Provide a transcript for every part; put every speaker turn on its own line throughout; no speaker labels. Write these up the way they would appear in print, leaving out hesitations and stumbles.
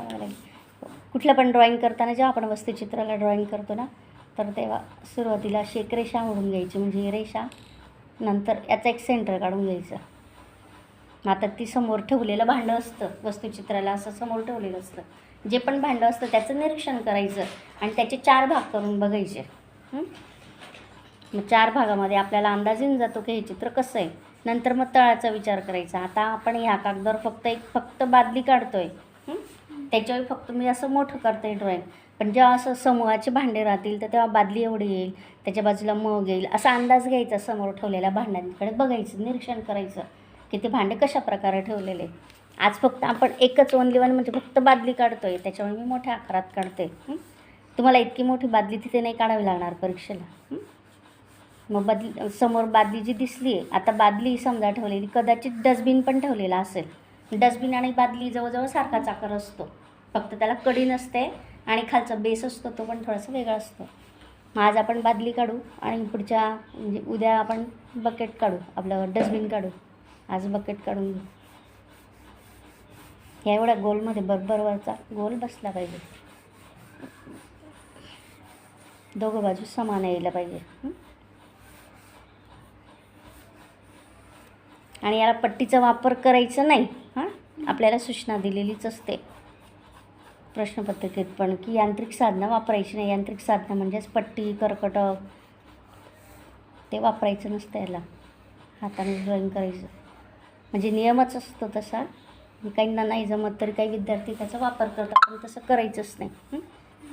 काढावं लागेल. कुठलं पण ड्रॉईंग करताना जेव्हा आपण वस्तुचित्राला ड्रॉईंग करतो ना, तर तेव्हा सुरुवातीला अशी एक रेषा ओढून घ्यायची, म्हणजे ही रेषा, नंतर याचं एक सेंटर काढून घ्यायचं. आता ती समोर ठेवलेलं भांडं असतं, वस्तुचित्राला असं समोर ठेवलेलं असतं. जे पण भांडं असतं त्याचं निरीक्षण करायचं आणि त्याचे 4 भाग करून बघायचे. मग 4 भागामध्ये आपल्याला अंदाज येऊन जातो की हे चित्र कसं आहे. नंतर मग तळाचा विचार करायचा. आता आपण ह्या कागदावर फक्त बादली काढतोय, त्याच्यावर फक्त मी असं मोठं करते ड्रॉईंग. पण जेव्हा असं समूहाचे भांडे राहतील तर तेव्हा बादली एवढी येईल, त्याच्या बाजूला मग येईल, असा अंदाज घ्यायचा. समोर ठेवलेल्या भांड्यांकडे बघायचं, निरीक्षण करायचं की ते भांडे कशा प्रकारे ठेवलेले. आज फक्त आपण एकच ओनली वन म्हणजे फक्त बादली काढतोय, त्याच्यामुळे मी मोठ्या आकारात काढते. तुम्हाला इतकी मोठी बादली तिथे नाही काढावी लागणार परीक्षेला. मग समोर बादली जी दिसली आहे, आता बादली समजा ठेवलेली, कदाचित डस्टबिन पण ठेवलेला असेल. डस्टबिन आणि बादली जवळजवळ सारखाच आकार असतो, फक्त त्याला कडी नसते आणि खालचा बेस असतो तो पण थोडासा वेगळा असतो. मग आज आपण बादली काढू आणि पुढच्या म्हणजे उद्या आपण बकेट काढू, आपलं डस्टबिन काढू. आज बकेट काढून घेऊ. ह्या एवढ्या गोलमध्ये बरोबर वरचा गोल बसला पाहिजे, दोघं बाजू समान यायला पाहिजे. आणि याला पट्टीचा वापर करायचा नाही. आपल्याला सूचना दिलेलीच असते प्रश्नपत्रिकेत पण, की यांत्रिक साधनं वापरायची नाही. यांत्रिक साधनं म्हणजेच पट्टी, कर्कटक, ते वापरायचं नसतं. याला हाताने ड्रॉईंग करायचं म्हणजे नियमच असतो तसा. काहींना नाही जमत तरी काही विद्यार्थी त्याचा वापर करतात, पण तसं करायचंच नाही.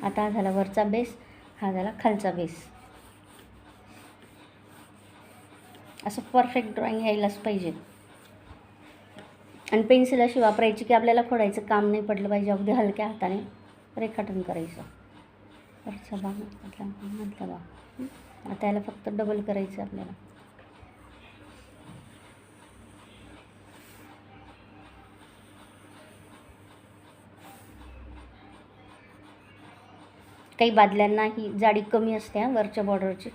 आता हा झाला वरचा बेस, हा झाला खालचा बेस. असं परफेक्ट ड्रॉईंग यायलाच पाहिजे. आणि पेन्सिल अशी वापरायची की आपल्याला खोडायचं काम नाही पडलं पाहिजे. अगदी हलक्या हाताने रेखाटन करायचं. वरचा भाग, मधला भाग. आता याला फक्त डबल करायचं आपल्याला. काही बादल्यांना ही जाडी कमी असते वरच्या बॉर्डरची,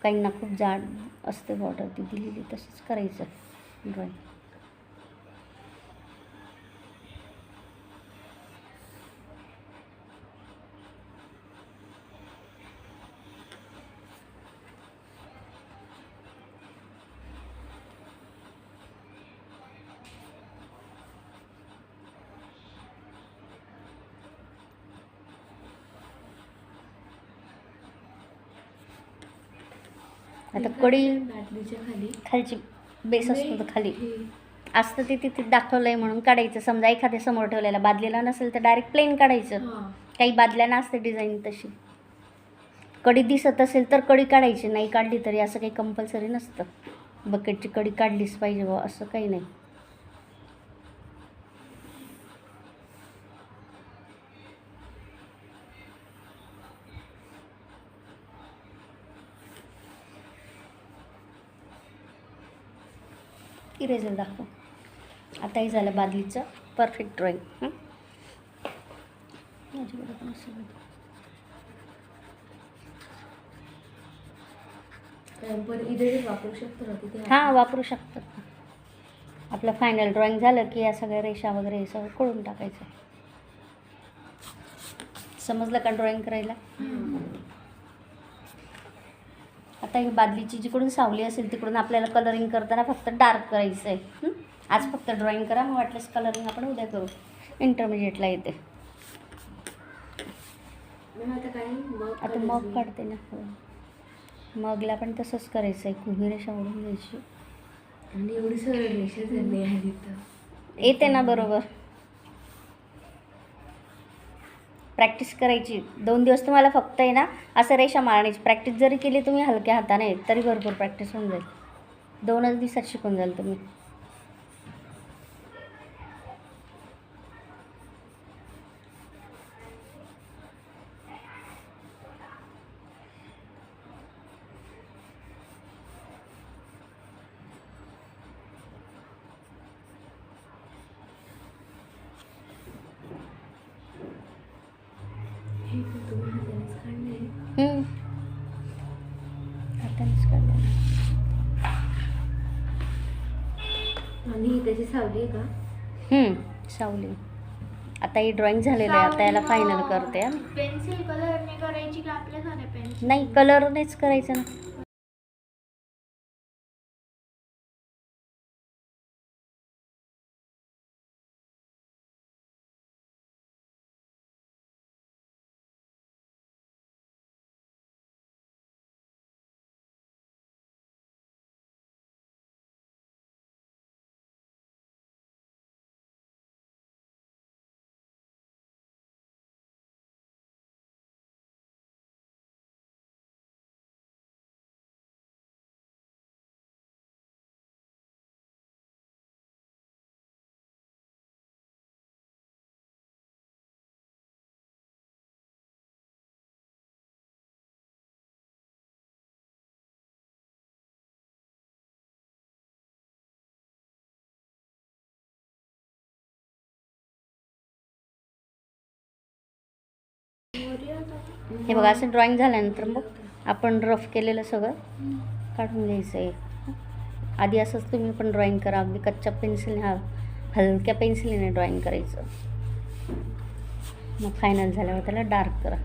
काहींना खूप जाड असते बॉर्डर ती दिलेली. तसंच करायचं ड्रॉईंग. आता कडी खालची बेस असतो तर खाली असतं ते तिथे दाखवलं आहे म्हणून काढायचं. समजा एखाद्या समोर ठेवलेला बादलीला नसेल तर डायरेक्ट प्लेन काढायचं. काही बादल्यांना असते डिझाईन तशी. कडी दिसत असेल तर कडी काढायची, नाही काढली तरी असं काही कंपल्सरी नसतं. बकेटची कडी काढलीच पाहिजे बा असं काही नाही. इरेजर दाखव. आता हे झालं बादलीचं परफेक्ट ड्रॉईंग. हां, वापरू शकतो. आपलं फायनल ड्रॉईंग झालं की या सगळ्या रेषा वगैरे हे सगळं खोडून टाकायचं. समजलं का ड्रॉईंग करायला? आता ही बादलीची जिकडून सावली असेल तिकडून आपल्याला कलरिंग करताना फक्त डार्क करायचं आहे. आज फक्त ड्रॉईंग करा, मग वाटलंच कलरिंग आपण उद्या करू. इंटरमिजिएटला येते. आता मग काढते ना. मगला पण तसंच करायचं आहे. उभी रेषा ओढून घ्यायची
आणि एवढी सरळ रेषा झाली आहे तिथं.
येते ना बरोबर. प्रॅक्टिस करायची. 2 दिवस तुम्हाला फक्त आहे ना असं रेषा मारण्याची प्रॅक्टिस जरी केली तुम्ही हलक्या हाताने तरी भरपूर प्रॅक्टिस होऊन जाईल. 2च दिवसात शिकून जाल तुम्ही. हातानेच काढलं.
आणि त्याची सावली आहे का?
सावली. आता ही ड्रॉइंग झालेलं आहे, आता याला फायनल करते हा.
पेन्सिल कलरने करायची का आपल्या साध्या पेन्सिल?
नाही, कलरनेच करायचं ना. हे बघा, असं ड्रॉइंग झाल्यानंतर मग आपण रफ केलेलं सगळं काढून घ्यायचं आहे. आधी असंच तुम्ही पण ड्रॉइंग करा, अगदी कच्च्या पेन्सिलने, हलक्या पेन्सिलीने ड्रॉइंग करायचं. मग फायनल झाल्यावर त्याला डार्क करा.